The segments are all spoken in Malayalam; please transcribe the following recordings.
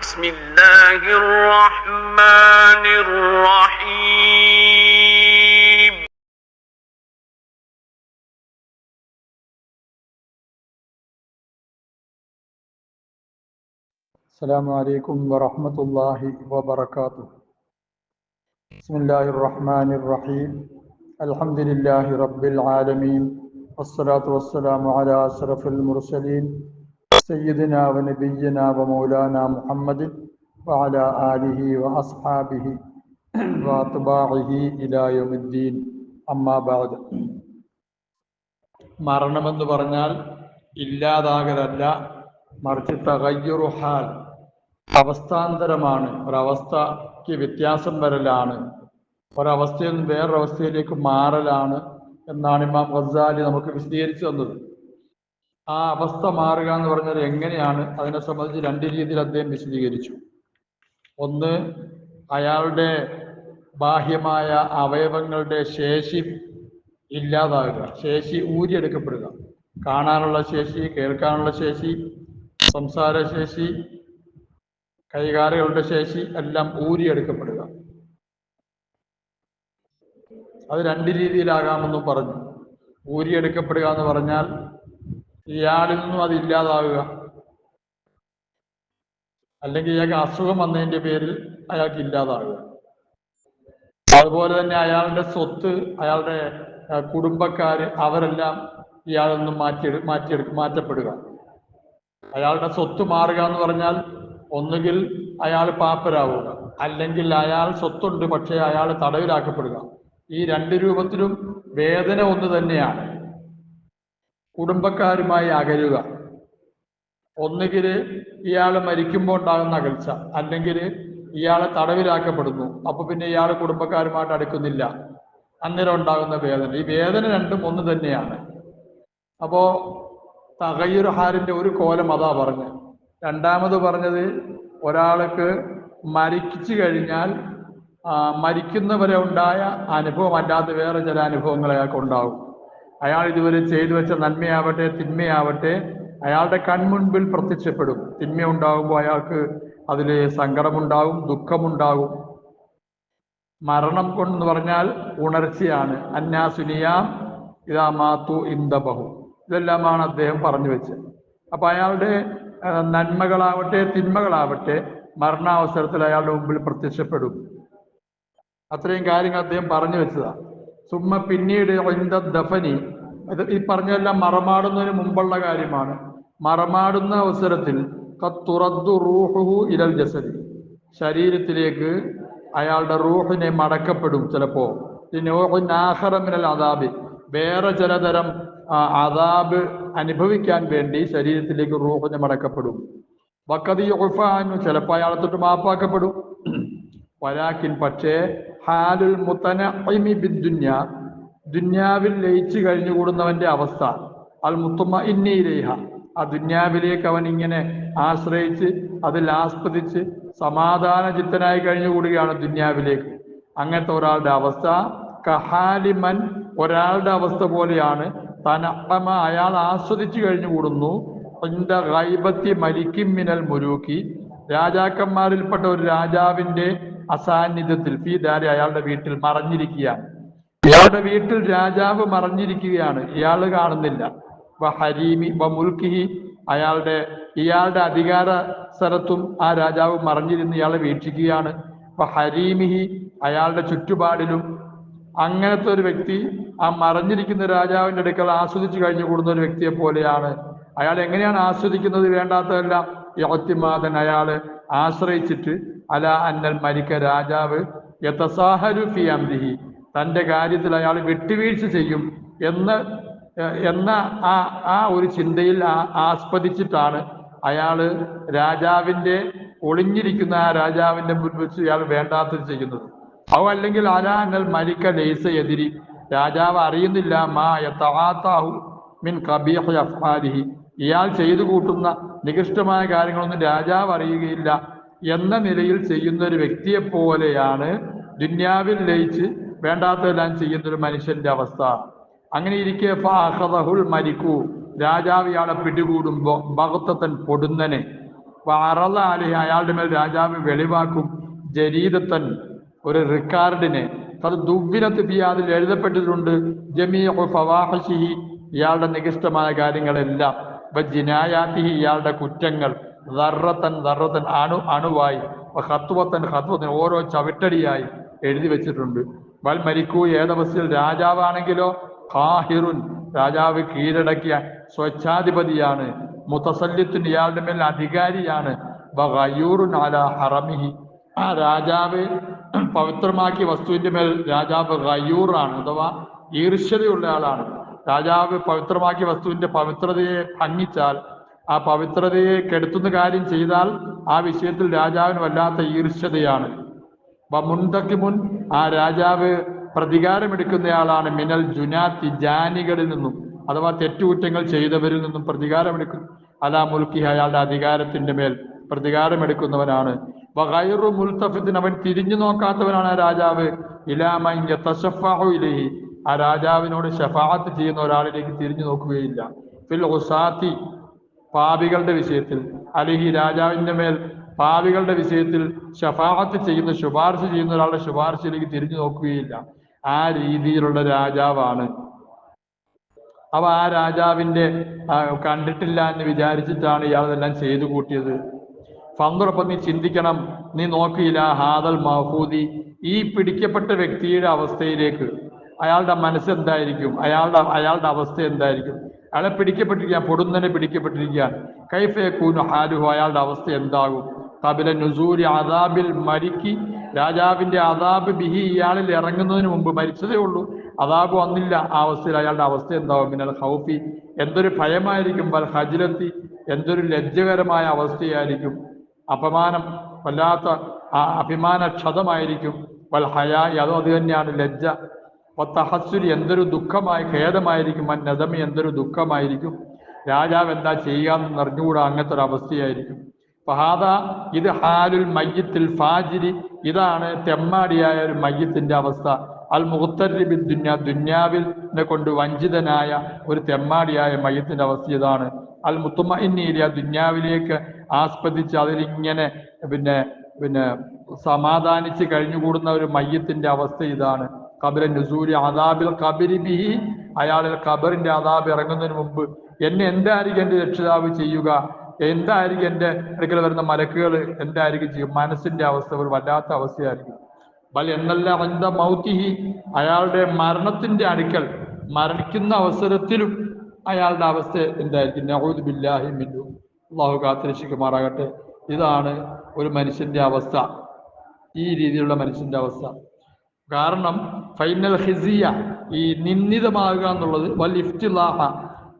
بسم الله الرحمن الرحيم. السلام عليكم ورحمة الله وبركاته. بسم الله الرحمن الرحيم. الحمد لله رب العالمين، والصلاة والسلام على أشرف المرسلين سيدنا ونبينا ومولانا محمد وعلى آله وأصحابه وأتباعه إلى يوم الدين. أما بعد. മരണമെന്ന് പറഞ്ഞാൽ ഇല്ലാതാകലല്ല, മറിച്ച് തഗയ്യുറു ഹാൽ, അവസ്ഥാന്തരമാണ്. ഒരവസ്ഥയ്ക്ക് വ്യത്യാസം വരലാണ്, ഒരവസ്ഥയിൽ നിന്ന് വേറൊരവസ്ഥയിലേക്ക് മാറലാണ് എന്നാണ് ഇമാം ഗസാലി നമുക്ക് വിശദീകരിച്ചു തന്നത്. ആ അവസ്ഥ മാറുക എന്ന് പറഞ്ഞാൽ എങ്ങനെയാണ്, അതിനെ സംബന്ധിച്ച് രണ്ട് രീതിയിൽ അദ്ദേഹം വിശദീകരിച്ചു. ഒന്ന്, അയാളുടെ ബാഹ്യമായ അവയവങ്ങളുടെ ശേഷി ഇല്ലാതാകുക, ശേഷി ഊരിയെടുക്കപ്പെടുക. കാണാനുള്ള ശേഷി, കേൾക്കാനുള്ള ശേഷി, സംസാരശേഷി, കൈകാലുകളുടെ ശേഷി എല്ലാം ഊരിയെടുക്കപ്പെടുക. അത് രണ്ട് രീതിയിലാകാമെന്നും പറഞ്ഞു. ഊരിയെടുക്കപ്പെടുക എന്ന് പറഞ്ഞാൽ ഇയാളിൽ നിന്നും അത് ഇല്ലാതാവുക, അല്ലെങ്കിൽ ഇയാൾക്ക് അസുഖം വന്നതിൻ്റെ പേരിൽ അയാൾക്ക് ഇല്ലാതാവുക. അതുപോലെ തന്നെ അയാളുടെ സ്വത്ത്, അയാളുടെ കുടുംബക്കാർ, അവരെല്ലാം ഇയാളിൽ നിന്നും മാറ്റപ്പെടുക. അയാളുടെ സ്വത്ത് മാറുക എന്ന് പറഞ്ഞാൽ ഒന്നുകിൽ അയാൾ പാപ്പരാവുക, അല്ലെങ്കിൽ അയാൾ സ്വത്തുണ്ട് പക്ഷേ അയാൾ തടവിലാക്കപ്പെടുക. ഈ രണ്ട് രൂപത്തിലും വേദന ഒന്ന് തന്നെയാണ്. കുടുംബക്കാരുമായി അകലുക, ഒന്നുകിൽ ഇയാൾ മരിക്കുമ്പോൾ ഉണ്ടാകുന്ന അകൽച്ച, അല്ലെങ്കിൽ ഇയാളെ തടവിലാക്കപ്പെടുന്നു, അപ്പൊ പിന്നെ ഇയാൾ കുടുംബക്കാരുമായിട്ട് അടുക്കുന്നില്ല, അന്നേരം ഉണ്ടാകുന്ന വേദന. ഈ വേദന രണ്ടും ഒന്ന് തന്നെയാണ്. അപ്പോ തഗയ്യുർ ഹാലിന്റെ ഒരു കോലം അതാ പറഞ്ഞത്. രണ്ടാമത് പറഞ്ഞത്, ഒരാൾക്ക് മരിച്ചു കഴിഞ്ഞാൽ മരിക്കുന്നവരെ ഉണ്ടായ അനുഭവം അല്ലാതെ വേറെ ചില അനുഭവങ്ങൾ അയാൾക്ക് ഉണ്ടാവും. അയാൾ ഇതുവരെ ചെയ്തു വെച്ച നന്മയാവട്ടെ തിന്മയാവട്ടെ അയാളുടെ കൺമുൻപിൽ പ്രത്യക്ഷപ്പെടും. തിന്മ ഉണ്ടാകുമ്പോൾ അയാൾക്ക് അതിൽ സങ്കടമുണ്ടാകും, ദുഃഖമുണ്ടാകും. മരണം കൊണ്ടെന്ന് പറഞ്ഞാൽ ഉണർച്ചയാണ്. അന്നാസുനിയാം ഇതാ മാത്തു ഇന്ദബഹു, ഇതെല്ലാമാണ് അദ്ദേഹം പറഞ്ഞു വെച്ചത്. അപ്പൊ അയാളുടെ നന്മകളാവട്ടെ തിന്മകളാവട്ടെ മരണാവസരത്തിൽ അയാളുടെ മുമ്പിൽ പ്രത്യക്ഷപ്പെടും. അത്രയും കാര്യങ്ങൾ അദ്ദേഹം പറഞ്ഞു വെച്ചതാണ്. സുമ്മ പിന്നീട് ദഫനി, ഈ പറഞ്ഞതെല്ലാം മറമാടുന്നതിന് മുമ്പുള്ള കാര്യമാണ്. മറമാടുന്ന അവസരത്തിൽ ഖത്തുറദ്ദു റൂഹുഹു ഇലൽ ജസദി, ശരീരത്തിലേക്ക് അയാളുടെ റൂഹിനെ മടക്കപ്പെടും. ചിലപ്പോ മിനൽ അദാബ്, വേറെ ചിലതരം അദാബ് അനുഭവിക്കാൻ വേണ്ടി ശരീരത്തിലേക്ക് റൂഹിനെ മടക്കപ്പെടും. വഖദി യുഫാനു, ചിലപ്പോൾ അയാളെ തൊട്ട് മാപ്പാക്കപ്പെടും. വലാക്കിൻ, പക്ഷേ ഹാലുൽ മുതനഇമി ബിദ്ദുനിയ, ദുന്യാവിൽ ലയിച്ചു കഴിഞ്ഞുകൂടുന്നവന്റെ അവസ്ഥ, അൽ മുത്മഇന്നി ഇലൈഹ, ആ ദുന്യാവിലേക്ക് അവൻ ഇങ്ങനെ ആശ്രയിച്ച് അതിൽ ആസ്പദിച്ച് സമാധാന ചിത്തനായി കഴിഞ്ഞുകൂടുകയാണ് ദുന്യാവിലേക്ക്. അങ്ങനത്തെ ഒരാളുടെ അവസ്ഥ കഹാലിമൻ, ഒരാളുടെ അവസ്ഥ പോലെയാണ്. തനഅമ, അയാൾ ആസ്വദിച്ചു കഴിഞ്ഞുകൂടുന്നു. ഇന്ദ ഗൈബത്തി മലിക്കിൻ മിനൽ മുലൂക്കി, രാജാക്കന്മാരിൽപ്പെട്ട ഒരു രാജാവിന്റെ അസാന്നിധ്യത്തിൽ, ഫീ ദാരി, അയാളുടെ വീട്ടിൽ മറഞ്ഞിരിക്കുകയാണ്. ഇയാളുടെ വീട്ടിൽ രാജാവ് മറഞ്ഞിരിക്കുകയാണ്, ഇയാൾ കാണുന്നില്ല. ഹരീമി മുൽക്കിഹി, ഇയാളുടെ അധികാര സ്ഥലത്തും ആ രാജാവ് മറഞ്ഞിരുന്ന് ഇയാളെ വീക്ഷിക്കുകയാണ്. ഹരീമിഹി, അയാളുടെ ചുറ്റുപാടിലും. അങ്ങനത്തെ ഒരു വ്യക്തി ആ മറഞ്ഞിരിക്കുന്ന രാജാവിന്റെ അടുക്കൽ ആസ്വദിച്ചു കഴിഞ്ഞു കൂടുന്ന ഒരു വ്യക്തിയെ പോലെയാണ്. അയാൾ എങ്ങനെയാണ് ആസ്വദിക്കുന്നത്? വേണ്ടാത്തതെല്ലാം യഅ്തിമാദൻ, അയാൾ ആശ്രയിച്ചിട്ട്, അല അന്നൽ മലിക, രാജാവ് യതസാഹലു ഫി അംരിഹി, തന്റെ കാര്യത്തിൽ അയാൾ വിട്ടുവീഴ്ച ചെയ്യും എന്ന ആ ഒരു ചിന്തയിൽ ആസ്പദിച്ചിട്ടാണ് അയാൾ രാജാവിന്റെ ഒളിഞ്ഞിരിക്കുന്ന ആ രാജാവിന്റെ മുൻപിൽ വെച്ച് ഇയാൾ വേണ്ടാത്തത് ചെയ്യുന്നത്. അല്ലെങ്കിൽ അല അന്നൽ മലിക ലൈസ യദ്രി, രാജാവ് അറിയുന്നില്ല മാ യതആതാഹു മിൻ ഖബീഹി അഫ്ആലിഹി, ഇയാൾ ചെയ്തു കൂട്ടുന്ന നികൃഷ്ടമായ കാര്യങ്ങളൊന്നും രാജാവ് അറിയുകയില്ല എന്ന നിലയിൽ ചെയ്യുന്ന ഒരു വ്യക്തിയെ പോലെയാണ് ദുന്യാവിൽ ലയിച്ച് വേണ്ടാത്തതെല്ലാം ചെയ്യുന്നൊരു മനുഷ്യന്റെ അവസ്ഥ. അങ്ങനെ ഇരിക്കെ ഫഅഖദഹുൽ മലിക്കു, രാജാവ് ഇയാളെ പിടികൂടുമ്പോ ബഗ്തതൻ, പൊടുന്നനെ, വഅറള അലൈഹി അയാളുടെ മേൽ രാജാവ് വെളിവാക്കും ജരീദത്തൻ ഒരു റിക്കാർഡിനെ അത് ദുവ്വിനത്ത് ഫീ അതിൽ എഴുതപ്പെട്ടിട്ടുണ്ട് ജമീഉ ഫവാഹിഷിഹി ഇയാളുടെ നികൃഷ്ടമായ കാര്യങ്ങളെല്ലാം വജിനായാത്തിഹി ഇയാളുടെ കുറ്റങ്ങൾ ദർറത്തൻ അണുവായി ഖത്വത്തൻ ഓരോ ചവിട്ടടിയായി എഴുതി വെച്ചിട്ടുണ്ട്. വൽ മരിക്കൂ ഏതവസ്ഥയിൽ രാജാവാണെങ്കിലോ ഖാഹിറുൻ രാജാവ് കീഴടക്കിയ സ്വച്ഛാധിപതിയാണ്, മുതസല്ലിത്തുൻ ഇയാളുടെ മേൽ അധികാരിയാണ്, വഗയൂറുൻ അലാ ഹറമിഹി ആ രാജാവ് പവിത്രമാക്കിയ വസ്തുവിന്റെ മേൽ രാജാവ് ഗയൂറാണ് അഥവാ ഈർഷ്യതയുള്ള ആളാണ്. രാജാവ് പവിത്രമാക്കിയ വസ്തുവിന്റെ പവിത്രതയെ ഭംഗിച്ചാൽ ആ പവിത്രതയെ കെടുത്തുന്ന കാര്യം ചെയ്താൽ ആ വിഷയത്തിൽ രാജാവിന് വല്ലാത്ത ഈർഷ്യതയാണ്. മുൻ ആ രാജാവ് പ്രതികാരമെടുക്കുന്നയാളാണ് മിനൽ ജുനാത്തി ജാനികളിൽ നിന്നും അഥവാ തെറ്റുകുറ്റങ്ങൾ ചെയ്തവരിൽ നിന്നും പ്രതികാരമെടുക്കും. അലാ മുൽക്കി അയാളുടെ അധികാരത്തിന്റെ മേൽ പ്രതികാരമെടുക്കുന്നവനാണ്. വഗൈറു മുൽത്തഫിത്തിന് അവൻ തിരിഞ്ഞു നോക്കാത്തവനാണ് ആ രാജാവ്. ഇലാമൻ യതശഫഉ ഇലൈഹി ആ രാജാവിനോട് ശഫാഅത്ത് ചെയ്യുന്ന ഒരാളിലേക്ക് തിരിഞ്ഞു നോക്കുകയില്ല. ഫിൽ ഉസാത്തി പാപികളുടെ വിഷയത്തിൽ അലിഹി രാജാവിന്റെ മേൽ പാപികളുടെ വിഷയത്തിൽ ശഫാഅത്ത് ചെയ്യുന്ന ശുപാർശ ചെയ്യുന്ന ഒരാളുടെ ശുപാർശയിലേക്ക് തിരിഞ്ഞു നോക്കുകയില്ല. ആ രീതിയിലുള്ള രാജാവാണ്. അവ ആ രാജാവിന്റെ കണ്ടിട്ടില്ല എന്ന് വിചാരിച്ചിട്ടാണ് ഇയാളെല്ലാം ചെയ്തു കൂട്ടിയത്. ഫന്തുറപ്പം നീ ചിന്തിക്കണം, നീ നോക്കിയില്ല ഹാദൽ മഹൂദി ഈ പിടിക്കപ്പെട്ട വ്യക്തിയുടെ അവസ്ഥയിലേക്ക്. അയാളുടെ മനസ്സെന്തായിരിക്കും, അയാളുടെ അവസ്ഥ എന്തായിരിക്കും? അയാളെ പിടിക്കപ്പെട്ടിരിക്കുക, പൊടുന്നനെ പിടിക്കപ്പെട്ടിരിക്കുകയാണ്. കൈഫയക്കൂനു ഹാലുഹു അയാളുടെ അവസ്ഥ എന്താകും? കബില നുസൂരി അദാബിൽ മരിക്കി രാജാവിന്റെ അദാബ് ബിഹി ഇയാളിൽ ഇറങ്ങുന്നതിന് മുമ്പ് മരിച്ചതേ ഉള്ളൂ, അദാബ് വന്നില്ല. ആ അവസ്ഥയിൽ അയാളുടെ അവസ്ഥ എന്താവും? മിനൽ ഖൗഫി എന്തൊരു ഭയമായിരിക്കും, വൽ ഹജ്ലത്തി എന്തൊരു ലജ്ജകരമായ അവസ്ഥയായിരിക്കും, അപമാനം വല്ലാത്ത അഭിമാനക്ഷതമായിരിക്കും, വൽ ഹയായി അതും അത് തന്നെയാണ് ലജ്ജ, വത്തഹസ്സുരി എന്തൊരു ദുഃഖമായി ഖേദമായിരിക്കും, നദമി എന്തൊരു ദുഃഖമായിരിക്കും. രാജാവ് എന്താ ചെയ്യാന്ന് അറിഞ്ഞുകൂടാ, അങ്ങനത്തെ ഒരു അവസ്ഥയായിരിക്കും. ഫഹാദ ഇത് ഹാലുൽ മയ്യിത്തിൽ ഫാജിരി ഇതാണ് തെമ്മാടിയായ ഒരു മയ്യത്തിന്റെ അവസ്ഥ. അൽ മുഖത്തരിബി ദുന്യാവിൽ കൊണ്ട് വഞ്ചിതനായ ഒരു തെമ്മാടിയായ മയ്യത്തിന്റെ അവസ്ഥ ഇതാണ്. അൽ മുത്തുമഇന്നീലിയ ദുന്യാവിലേക്ക് ആസ്പദിച്ച് അതിലിങ്ങനെ പിന്നെ സമാധാനിച്ച് കഴിഞ്ഞുകൂടുന്ന ഒരു മയ്യത്തിന്റെ അവസ്ഥ ഇതാണ്. ഖബറ നുസൂരി അദാബിൽ ഖബരി ബിഹി അയാളിൽ ഖബറിന്റെ അദാബ് ഇറങ്ങുന്നതിന് മുമ്പ് എന്നെ എന്തായിരിക്കും എൻ്റെ രക്ഷിതാവ് ചെയ്യുക, എന്തായിരിക്കും എൻ്റെ അടുക്കൽ വരുന്ന മലക്കുകൾ എന്തായിരിക്കും ചെയ്യും? മനസ്സിന്റെ അവസ്ഥ ഒരു വല്ലാത്ത അവസ്ഥയായിരിക്കും. ബൽ എന്നല്ല അന്ത മൗതിഹി അയാളുടെ മരണത്തിന്റെ അടുക്കൽ മരണിക്കുന്ന അവസരത്തിലും അയാളുടെ അവസ്ഥ എന്തായിരിക്കും? നഊദു ബില്ലാഹി മിൻഹു അല്ലാഹു കാത്തിരക്ഷിക്കുമാറാകട്ടെ. ഇതാണ് ഒരു മനുഷ്യന്റെ അവസ്ഥ, ഈ രീതിയിലുള്ള മനുഷ്യന്റെ അവസ്ഥ. കാരണം ഫൈനൽ ഹിസിയ ഈ നിന്ദിതമാകുക എന്നുള്ളത്, വൽ ഇഫ്തിലാഹ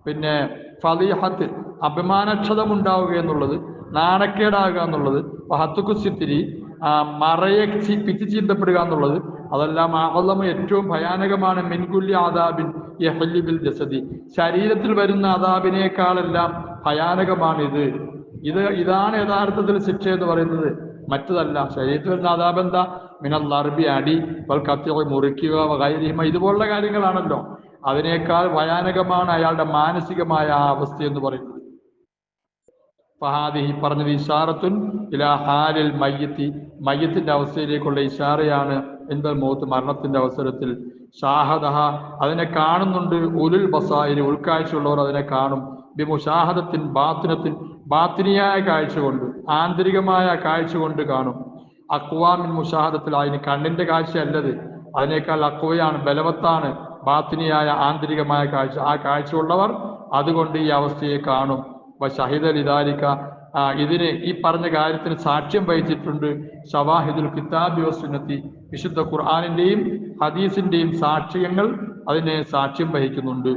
പിന്നെ ഫളീഹത്ത് അഭിമാനക്ഷതം ഉണ്ടാവുക എന്നുള്ളത്, നാണക്കേടാകുക എന്നുള്ളത്, വഹത്തുക്കുസിത്തിരി മറയെ പിച്ച് ചീന്തപ്പെടുക എന്നുള്ളത്, അതെല്ലാം അഅ്ളമ ഏറ്റവും ഭയാനകമാണ്. മിൻകുല്ലി ആദാബിൻ യഹല്ലി ബിൽ ജസദി ശരീരത്തിൽ വരുന്ന അദാബിനേക്കാളെല്ലാം ഭയാനകമാണിത്. ഇതാണ് യഥാർത്ഥത്തിൽ ശിക്ഷ എന്ന് പറയുന്നത്, മറ്റതല്ല. ശരീരത്തിൽ വരുന്ന അദാബ് എന്താ? മിനൽ അർബി അടി, വൽ കത്തി മുറിക്കുക, വഗൈരിഹിമ ഇതുപോലുള്ള കാര്യങ്ങളാണല്ലോ. അതിനേക്കാൾ ഭയാനകമാണ് അയാളുടെ മാനസികമായ ആ അവസ്ഥ എന്ന് പറയുന്നത്. ഫഹാദിഹി പറഞ്ഞത് ഇഷാറത്തുൻ ഇലാ ഹാലിൽ മയ്യത്തി മയ്യത്തിന്റെ അവസ്ഥയിലേക്കുള്ള ഇഷാറയാണ്. എന്തൽ മൗത്ത് മരണത്തിന്റെ അവസരത്തിൽ ഷാഹദഹ അതിനെ കാണുന്നുണ്ട്. ഉലുൽ ബസായിരി ഉൾക്കാഴ്ചയുള്ളവർ അതിനെ കാണും. ബിമുഷാഹദത്തിൻ ബാത്തിനത്തിൻ ബാത്തിനിയായ കാഴ്ച കൊണ്ട്, ആന്തരികമായ കാഴ്ച കൊണ്ട് കാണും. അക്വാമിൻ മുഷാഹദത്തിൽ അതിന് കണ്ണിന്റെ കാഴ്ച അല്ലത്, അതിനേക്കാൾ അക്വയാണ്, ബലവത്താണ് ബാത്തിനിയായ ആന്തരികമായ കാഴ്ച. ആ കാഴ്ചയുള്ളവർ അതുകൊണ്ട് ഈ അവസ്ഥയെ കാണും. ഷഹിദ ലിദാലിക ഇതിന് ഈ പറഞ്ഞ കാര്യത്തിന് സാക്ഷ്യം വഹിച്ചിട്ടുണ്ട്. ഷവാഹിദുൽ കിതാബി വസുന്നത്തി വിശുദ്ധ ഖുർആനിന്റെയും ഹദീസിന്റെയും സാക്ഷ്യങ്ങൾ അതിനെ സാക്ഷ്യം വഹിക്കുന്നുണ്ട്.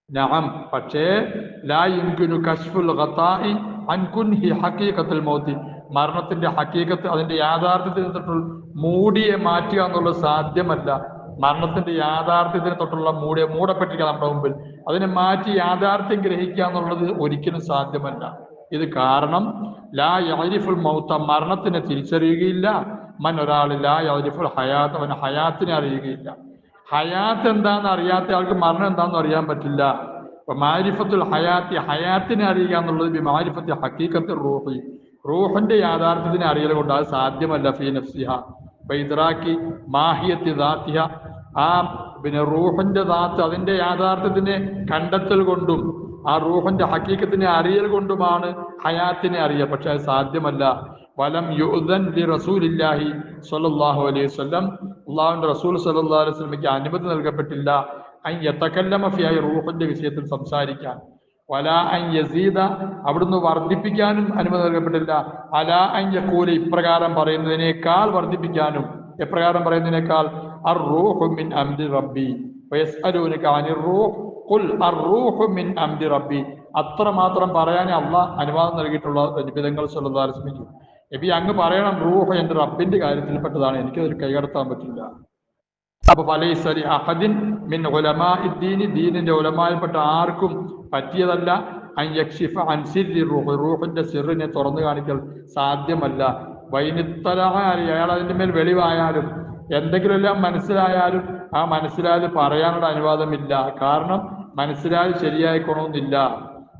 നഅം പക്ഷേ ലാ യുംകിനു കശ്ഫുൽ ഗതാഇ അൻ കുൻഹി ഹഖീഖത്തുൽ മൗതി മരണത്തിന്റെ ഹഖീഖത്ത് അതിന്റെ യാഥാർത്ഥ്യത്തിന് തൊട്ടുള്ള മൂടിയെ മാറ്റുക എന്നുള്ളത് സാധ്യമല്ല. മരണത്തിന്റെ യാഥാർത്ഥ്യത്തിന് തൊട്ടുള്ള മൂടപ്പെട്ടിരിക്കുക നമ്മുടെ മുമ്പിൽ, അതിനെ മാറ്റി യാഥാർത്ഥ്യം ഗ്രഹിക്കുക എന്നുള്ളത് ഒരിക്കലും സാധ്യമല്ല. ഇത് കാരണം ലാ യഅരിഫുൽ മൗത മരണത്തിനെ തിരിച്ചറിയുകയില്ല. മൻ ഒരാൾ ലാ യഅരിഫുൽ ഹയാത്ത് അവൻ ഹയാത്തിനെ അറിയുകയില്ല. ഹയാത്ത് എന്താണെന്ന് അറിയാത്ത ആൾക്ക് മരണം എന്താണെന്ന് അറിയാൻ പറ്റില്ല. അപ്പൊ മാരിഫത്തുൽ ഹയാത്തി, ഹയാത്തിനെ അറിയുക എന്നുള്ളത് മാരിഫത്ത് ഹക്കീക്കത്ത് റൂഹി, റൂഹിന്റെ യാഥാർത്ഥ്യത്തിനെ അറിയൽ കൊണ്ട് അത് സാധ്യമല്ല. ഫീ നഫ്സിഹ ഇദ്റാക്കി മാഹിയത്തി ദാത്തിഹ, ആ റൂഹിന്റെ ദാത്ത് അതിന്റെ യാഥാർത്ഥ്യത്തിനെ കണ്ടെത്തൽ കൊണ്ടും ആ റൂഹിന്റെ ഹക്കീക്കത്തിനെ അറിയൽ കൊണ്ടുമാണ് ഹയാത്തിനെ അറിയുക. പക്ഷെ അത് സാധ്യമല്ല. വലം യുഅ്ദൻ ലി റസൂലില്ലാഹി സ്വല്ലല്ലാഹു അലൈഹി വസല്ലം, അല്ലാഹുവിന്റെ റസൂൽ സ്വല്ലല്ലാഹു അലൈഹി വസല്ലമയ്ക്ക് അനുമതി നൽകപ്പെട്ടില്ല അൻ യതകല്ലമ ഫീ റൂഹിന്റെ വിഷയത്തിൽ സംസാരിക്കാൻ. വല അൻ യസീദ, അവിടുന്ന് വർദ്ധിപ്പിക്കാനും അനുമതി നൽകപ്പെട്ടില്ല. അല അൻ യഖൂല, ഇപ്രകാരം പറയുന്നതിനേക്കാൾ വർദ്ധിപ്പിക്കാനും. എപ്രകാരം പറയുന്നതിനേക്കാൾ? അർ-റൂഹു മിൻ അംരി റബ്ബി വയസ്അലൂനക അനിർ റൂഹ് ഖുൽ അർ-റൂഹു മിൻ അംരി റബ്ബി. അത്രമാത്രം പറയാൻ അള്ളാഹ് അനുവാദം നൽകിയിട്ടുള്ള നബിതങ്ങൾ സ്വല്ലല്ലാഹു അലൈഹി വസല്ലം. നബി അങ്ങ് പറയണം, റൂഹ് എന്റെ റബ്ബിന്റെ കാര്യത്തിൽപ്പെട്ടതാണ്, എനിക്കതിൽ കൈകടത്താൻ പറ്റില്ല. അപ്പൊ ഫലൈസ ലി അഹദിൻ മിൻ ഉലമാഇദ്ദീനി, ദീനിന്റെ ഉലമായിൽപ്പെട്ട ആർക്കും പറ്റിയതല്ല അൻ യക്ഷിഫ അൻ സിർരി റൂഹ്, റൂഹിന്റെ സിറിനെ തുറന്നു കാണിക്കൽ സാധ്യമല്ല. വൈനിത്തലഹ, അയാൾ അതിന്റെ മേൽ വെളിവായാലും എന്തെങ്കിലും എല്ലാം മനസ്സിലായാലും ആ മനസ്സിലായത് പറയാനുള്ള അനുവാദമില്ല. കാരണം മനസ്സിലായത് ശരിയായിക്കണമെന്നില്ല.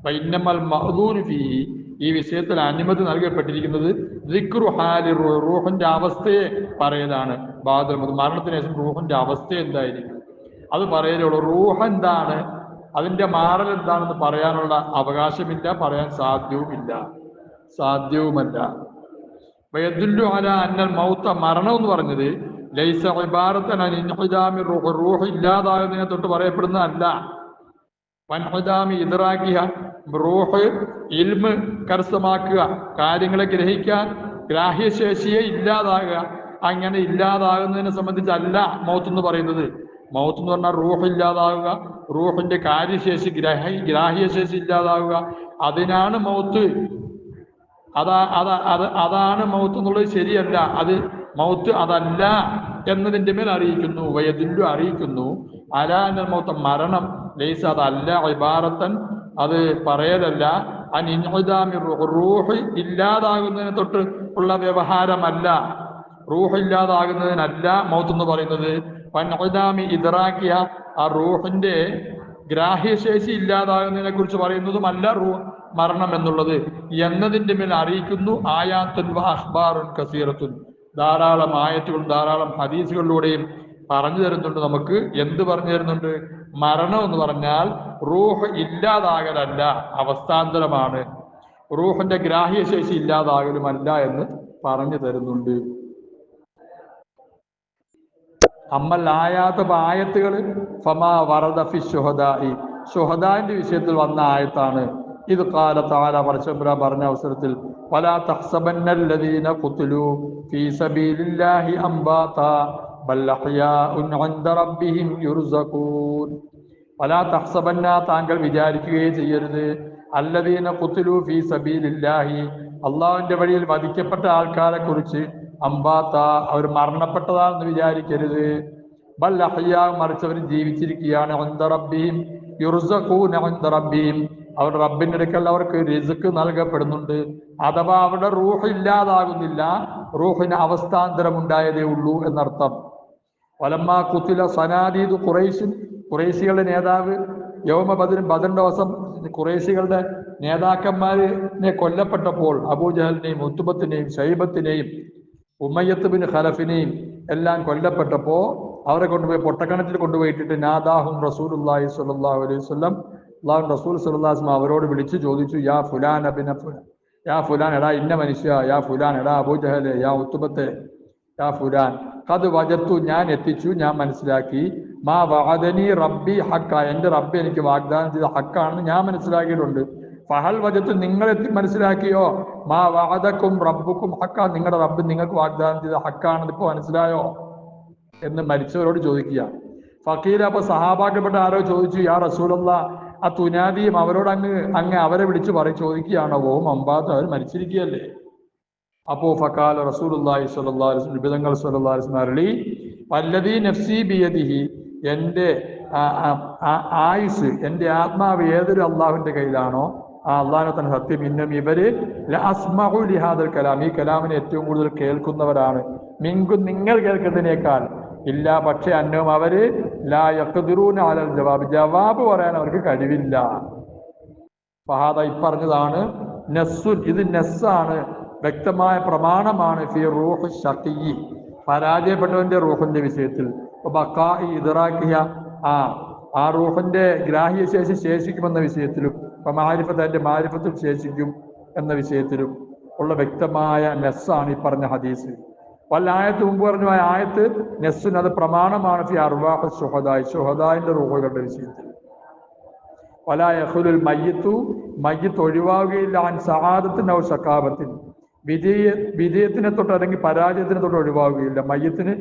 വൈന്നമൽ മഅ്ദൂനു ഫീഹി, ഈ വിഷയത്തിൽ അനുമതി നൽകപ്പെട്ടിരിക്കുന്നത് ദിക്റു ഹാലി റൂഹ്, റൂഹിന്റെ അവസ്ഥയെ പറയലാണ്. മരണത്തിന് ശേഷം റൂഹിന്റെ അവസ്ഥ എന്തായിരിക്കും അത് പറയലുള്ളൂ. റൂഹ് എന്താണ്, അതിന്റെ മാറൽ എന്താണെന്ന് പറയാനുള്ള അവകാശമില്ല, പറയാൻ സാധ്യവുമല്ല. വയദുല്ലു അലാ അന്നൽ മൗത, മരണം എന്ന് പറഞ്ഞത് ലൈസ ഇബാറത്തൻ അൻ ഇൻഹിദാമി റൂഹ്, റൂഹ് ഇല്ലാതാകുന്നതിനെ തൊട്ട് പറയപ്പെടുന്നതല്ല. വൻഹിദാമി ഇദ്റാക്കിഹ, റൂഹ് ഇൽമ് കരസ്ഥമാക്കുക, കാര്യങ്ങളെ ഗ്രഹിക്കാൻ ഗ്രാഹ്യശേഷിയെ ഇല്ലാതാകുക, അങ്ങനെ ഇല്ലാതാകുന്നതിനെ സംബന്ധിച്ചല്ല മൗത്ത് എന്ന് പറയുന്നത്. മൗത്ത് എന്ന് പറഞ്ഞാൽ റൂഹ് ഇല്ലാതാകുക, റൂഹിന്റെ കാര്യശേഷി ഗ്രാഹ്യശേഷി ഇല്ലാതാകുക, അതിനാണ് മൗത്ത്. അതാണ് മൗത്ത് എന്നുള്ളത് ശരിയല്ല. അത് മൗത്ത് അതല്ല എന്നതിൻ്റെ മേൽ അറിയിക്കുന്നു. വയദില്ലു, അറിയിക്കുന്നു അലാനൽ മൗത്ത, മരണം ലൈസ, അതല്ല ഇബാറത്തൻ, അത് പറയലല്ല അൻ ഇൻഹിദാമി റൂഹ്, റൂഹ് ഇല്ലാതാകുന്നതിനെ തൊട്ട് ഉള്ള വ്യവഹാരമല്ല. റൂഹ് ഇല്ലാതാകുന്നതിനല്ല മൗത്ത് എന്ന് പറയുന്നത്. വൻഹിദാമി ഇദ്റാക്കിയ, ആ റൂഹിന്റെ ഗ്രാഹ്യശേഷി ഇല്ലാതാകുന്നതിനെ കുറിച്ച് പറയുന്നതുമല്ല മരണം എന്നുള്ളത് എന്നതിൻ്റെ മേൽ അറിയിക്കുന്നു. ആയാത്തുൻ വ അഖ്ബാറുൻ കസീറത്തുൻ, ധാരാളം ആയത്തുകളും ധാരാളം ഹദീസുകളിലൂടെയും പറഞ്ഞു തരുന്നുണ്ട്. നമുക്ക് എന്ത് പറഞ്ഞു തരുന്നുണ്ട്? മരണം എന്ന് പറഞ്ഞാൽ റൂഹ് ഇല്ലാതാകലല്ല, അവസ്ഥാന്തരമാണ്. റൂഹിന്റെ ഗ്രാഹ്യശേഷി ഇല്ലാതാകലുമല്ല എന്ന് പറഞ്ഞു തരുന്നുണ്ട്. അമ്മൽ ആയാത്ത ആയത്തുകൾ ഫമാ വറദ ഫി ശുഹദാഇ, ശുഹദാന്റെ വിഷയത്തിൽ വന്ന ആയത്താണ്. ഇത് ഖാല തആല, പരശുബ്ര പറഞ്ഞ അവസരത്തിൽ വലാ തഹ്സബന്നല്ലദീന ഖുതിലു ഫീ സബീലില്ലാഹി അംബാതാ ബൽ അഹ്യാഉൻ ഇൻദ റബ്ബിഹിം യുർസഖൂൻ. വലാ തഹ്സബന്ന, താങ്കൾ വിചാരിക്കുകയേ ചെയ്യരുത്, അല്ലദീന ഖുതിലു ഫീ സബീലില്ലാഹി, അള്ളാഹുവിന്റെ വഴിയിൽ വധിക്കപ്പെട്ട ആൾക്കാരെ കുറിച്ച്, അംബാത്ത, അവർ മരണപ്പെട്ടതാണെന്ന് വിചാരിക്കരുത്. ബൽ അഹ്യാ, മറിച്ച് അവർ ജീവിച്ചിരിക്കുകയാണ്. ഇൻദ റബ്ബിഹിം യുർസഖൂന, ഇൻദ റബ്ബിഹിം, അവരുടെ റബ്ബിന്റെ അടുക്കൽ അവർക്ക് റിസ്ക് നൽകപ്പെടുന്നുണ്ട്. അഥവാ അവരുടെ റൂഹ് ഇല്ലാതാകുന്നില്ല, റൂഹിന് അവസ്ഥാന്തരം ഉണ്ടായതേ ഉള്ളൂ എന്നർത്ഥം. വലമ്മാ ഖുതില സനാദീദു ഖുറൈശ്, ഖുറൈശികളുടെ നേതാവ് യൗമ ബദറിൻ, ബദറിന്റെ ദിവസം ഖുറൈശികളുടെ നേതാക്കന്മാരെ കൊല്ലപ്പെട്ടപ്പോൾ, അബൂജഹലിനെയും ഉത്ബത്തിനെയും ഷൈബത്തിനെയും ഉമയ്യത്ത് ബിൻ ഖലഫിനെയും എല്ലാം കൊല്ലപ്പെട്ടപ്പോ അവരെ കൊണ്ടുപോയി പൊട്ടക്കണത്തിൽ കൊണ്ടുപോയിട്ടിട്ട് നാദാഹും റസൂലുള്ളാഹി സ്വല്ലല്ലാഹു അലൈഹി വസല്ലം, അല്ലാഹു റസൂൽ സ്വല്ലല്ലാഹു അലൈഹി വസല്ലം അവരോട് വിളിച്ചു ചോദിച്ചു, യാ ഫുലാൻ അബിന ഫുലാൻ, യാ ഫുലാൻ, എടാ ഇന്ന മനുഷ്യ, യാ ഫുലാൻ, എടാ അബൂജഹലെ, യാ ഉത്ബത്തെ, യാ ഫുലാൻ, ഖദ് വജത്തു, ഞാൻ എത്തിച്ചു, ഞാൻ മനസ്സിലാക്കി, മാ വഅദനി റബ്ബി ഹക്ക, എൻ്റെ റബ്ബ് എനിക്ക് വാഗ്ദാനം ചെയ്ത ഹക്കാണെന്ന് ഞാൻ മനസ്സിലാക്കിയിട്ടുണ്ട്. ഫഹൽ വജത്തു, നിങ്ങൾ മനസ്സിലാക്കിയോ? മാ വഅദക്കും റബ്ബുക്കും ഹക്ക, നിങ്ങളുടെ റബ്ബ് നിങ്ങൾക്ക് വാഗ്ദാനം ചെയ്ത ഹക്കാണെന്ന് ഇപ്പോൾ മനസ്സിലായോ എന്ന് മരിച്ചവരോട് ചോദിക്കുക. ഫക്കീല, അപ്പൊ സഹാബാക്കപ്പെട്ട ആരോ ചോദിച്ചു, യാ റസൂലല്ലാഹ് ആ തുനാദിയും, അവരോട് അങ്ങ് അവരെ വിളിച്ചു ചോദിക്കുകയാണോ? ഓ അമ്പാത്ത്, അവർ മരിച്ചിരിക്കുകയല്ലേ. അപ്പോ ഫഖാല റസൂലുള്ളാഹി സ്വല്ലല്ലാഹു അലൈഹി വസല്ലം, നബിതങ്ങൾ സ്വല്ലല്ലാഹു അലൈഹി വസല്ലം അരുളി, വല്ലദീ നഫ്സി ബിയദിഹി, എൻ്റെ ആയുസ്, എൻ്റെ ആത്മാവ് ഏതൊരു അള്ളാഹുവിന്റെ കയ്യിലാണോ ആ അള്ളാഹിനെ തന്നെ സത്യം, ഇന്നും ഇവര് ലഅസ്മഉ ലിഹാദൽ കലാം, ഈ കലാമിനെ ഏറ്റവും കൂടുതൽ കേൾക്കുന്നവരാണ്, മിങ്കും, നിങ്ങൾ കേൾക്കുന്നതിനേക്കാൾ, ഇല്ല പക്ഷേ അന്നവും അവര് ലാ യഖ്ദിറൂന അലൽ ജവാബ് പറയാൻ അവർക്ക് കഴിവില്ല. ഫഹാദ ഇപ്പറഞ്ഞതാണ് നസ്സുൻ, ഇത് നസ്സാണ്, വ്യക്തമായ പ്രമാണമാണ് ഫി റൂഹ് ഷഖി, പരാജയപ്പെട്ടവന്റെ റൂഹിന്റെ വിഷയത്തിൽ. ബഖാഇ ഇദ്റാഖിയ, ആ റൂഹിന്റെ ഗ്രാഹ്യശേഷി ശേഷിക്കുമെന്ന വിഷയത്തിലും മാരിഫത്ത് അതിന്റെ മാരിഫത്തിൽ ശേഷിക്കും എന്ന വിഷയത്തിലും ഉള്ള വ്യക്തമായ നസ്സാണ് ഈ പറഞ്ഞ ഹദീസ്. വല്ല ആയത്ത് മുമ്പ് പറഞ്ഞു, ആ ആയത്ത് നസ്സുൻ, അത് പ്രമാണമാണ് ഫി അർവാഹ് ശുഹദായി, ശുഹദായിന്റെ റൂഹുകളുടെ വിഷയത്തിൽ. വലാ യഖ്ലുൽ മയ്യിത്തു, മയ്യിത്ത് ഒഴിവാകുകയില്ല അൻ സആദത്തിൻ ഔ ശഖാവത്തിൻ, വിജയത്തിനെ തൊട്ട് അല്ലെങ്കിൽ പരാജയത്തിനെ തൊട്ട് ഒഴിവാകുകയില്ല. മയ്യത്തിന്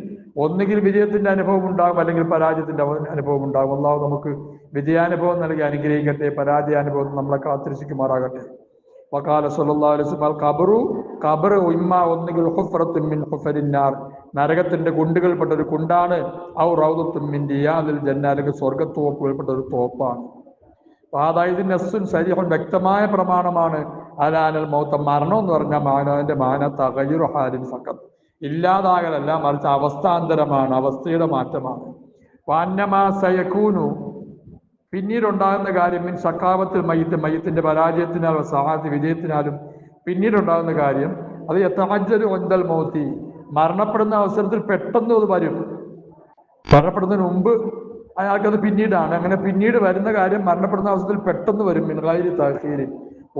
ഒന്നുകിൽ വിജയത്തിന്റെ അനുഭവം ഉണ്ടാകും, അല്ലെങ്കിൽ പരാജയത്തിന്റെ അനുഭവം ഉണ്ടാകും. അല്ലാഹു നമുക്ക് വിജയാനുഭവം നൽകി അനുഗ്രഹിക്കട്ടെ, പരാജയാനുഭവം നമ്മളെ കാത്തിരക്ഷിക്കുമാറാകട്ടെ. വഖാല സ്വല്ലല്ലാഹു അലൈഹി വസല്ലം ഖബർ ഇമ്മ ഒന്നുകിൽ ഹുഫ്റത്തുൻ മിൻ ഹുഫരിന്നാർ, നരകത്തിന്റെ കുണ്ടുകൾപ്പെട്ട ഒരു കുണ്ടാണ്, ഔ റൗദത്തുൻ മിൻ റിയാദിൽ ജന്ന, അല്ലെങ്കിൽ സ്വർഗ്ഗത്തോപ്പുകൾപ്പെട്ട ഒരു തോപ്പാണ്. അതായത് നസ്സുൻ സരീഹുൻ, വ്യക്തമായ പ്രമാണമാണ്. അലാനൽ മൗത്ത, മരണം എന്ന് പറഞ്ഞാൽ മാനവന്റെ മാന തഗയ്യുറു ഹാലിൻ ഫഖത്ത്, ഇല്ലാതാകലല്ല, മറിച്ച് അവസ്ഥാന്തരമാണ്, അവസ്ഥയുടെ മാറ്റമാണ്. വന്നമാ സയകൂനു, പിന്നീടുണ്ടാകുന്ന കാര്യം മിൻ ശഖാവത്തിൽ മയ്യിത്ത്, മയ്യത്തിന്റെ പരാജയത്തിനാലും സഹാദ് വിജയത്തിനാലും പിന്നീടുണ്ടാകുന്ന കാര്യം, അത് യതഅജ്ജലു ഇൻദൽ മൗതി, മരണപ്പെടുന്ന അവസരത്തിൽ പെട്ടെന്ന് അത് വരും. മരണപ്പെടുന്നതിന് മുമ്പ് അയാൾക്കത് പിന്നീടാണ്. അങ്ങനെ പിന്നീട് വരുന്ന കാര്യം മരണപ്പെടുന്ന അവസരത്തിൽ പെട്ടെന്ന് വരും. മിൻ ഗൈരി തഅഖീരി,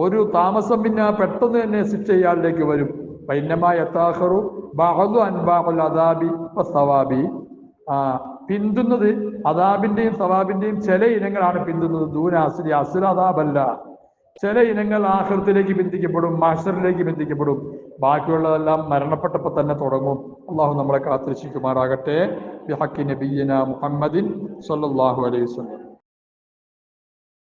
ഒരു താമസം പിന്നെ പെട്ടെന്ന് തന്നെ ശിക്ഷ ഇയാളിലേക്ക് വരും. ഫഇന്നമാ യതഅഖറു ബഅദു അൻബാഉൽ അദാബി വസ്സവാബി, പിന്തുന്നത് അദാബിന്റെയും സവാബിന്റെയും ചില ഇനങ്ങളാണ് പിന്തുന്നത്. ദൂന അസ്ലി, അസ്ല അദാബല്ല. ചില ഇനങ്ങൾ ആഖിറത്തിലേക്ക് ബന്ധിക്കപ്പെടും, മഹ്ശറിലേക്ക് ബന്ധിക്കപ്പെടും. ബാക്കിയുള്ളതെല്ലാം മരണപ്പെട്ടപ്പോൾ തന്നെ തുടങ്ങും. അള്ളാഹു നമ്മളെ കാത്തിരക്ഷിക്കുമാറാകട്ടെ. ബിഹഖി നബിയ്യിനാ മുഹമ്മദിൻ സ്വല്ലല്ലാഹു അലൈഹി വസല്ലം.